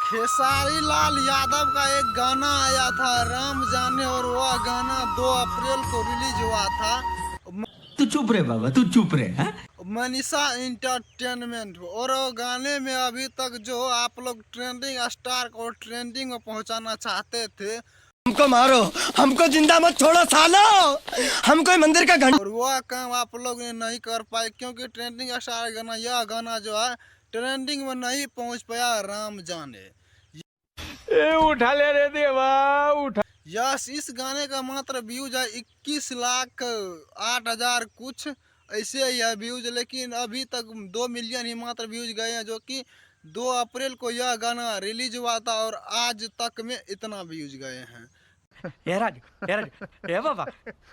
खेसारी लाल यादव का एक गाना आया था राम जाने, और वह गाना 2 अप्रैल को रिलीज हुआ था। तू चुप रहे बाबा, तू चुप रहे हैं। मनीषा इंटरटेनमेंट, और वो गाने में अभी तक जो आप लोग ट्रेंडिंग स्टार को ट्रेंडिंग में पहुंचाना चाहते थे, हमको मारो, हमको जिंदा मत छोड़ो सालो, हम कोई मंदिर का घंटा। और वह काम आप लोग ने नहीं कर पाए क्योंकि ट्रेंडिंग स्टार गाना, यह गाना जो है ट्रेंडिंग में नहीं पहुंच पाया राम जाने। उठा ले रे देवा, उठा। यस, इस गाने का मात्र व्यूज है 21,08,000 कुछ ऐसे ही है व्यूज, लेकिन अभी तक 2 मिलियन ही मात्र व्यूज गए हैं, जो कि 2 अप्रैल को यह गाना रिलीज हुआ था और आज तक में इतना व्यूज गए हैं। ये बाबा,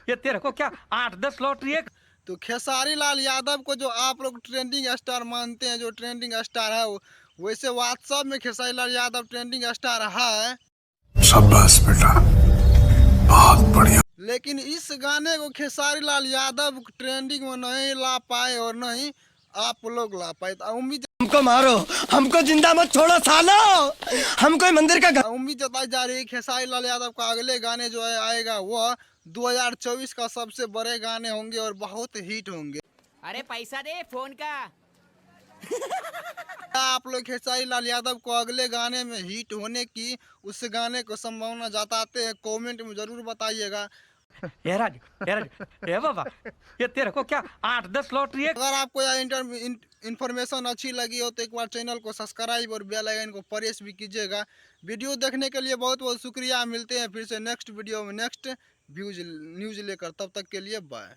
ये तेरे को क्या 8-10 लॉटरी है? तो खेसारी लाल यादव को जो आप लोग ट्रेंडिंग स्टार मानते हैं, जो ट्रेंडिंग स्टार है, वैसे व्हाट्सएप में खेसारी लाल यादव ट्रेंडिंग स्टार है। शाबाश बेटा, बहुत बढ़िया। लेकिन इस गाने को खेसारी लाल यादव ट्रेंडिंग में नहीं ला पाए और नहीं आप लोग ला पाए। तो हमको मारो, हमको जिंदा मत छोड़ो सालो, हम कोई मंदिर का उम्मीद जताई जा रही है खेसारी लाल यादव का अगले गाने जो है आएगा वह 2024 का सबसे बड़े गाने होंगे और बहुत हिट होंगे। अरे पैसा दे फोन का। आप लोग खेसारी लाल यादव को अगले गाने में हिट होने की, उस गाने को संभावना जताते हैं, कमेंट में जरूर बताइएगा। ये बाबा, ये तेरे को क्या 8-10 लॉटरी है? अगर आपको यह इंफॉर्मेशन अच्छी लगी हो तो एक बार चैनल को सब्सक्राइब और बेल आइकन को प्रेस भी कीजिएगा। वीडियो देखने के लिए बहुत बहुत शुक्रिया। मिलते हैं फिर से नेक्स्ट वीडियो में नेक्स्ट न्यूज लेकर, तब तक के लिए बाय।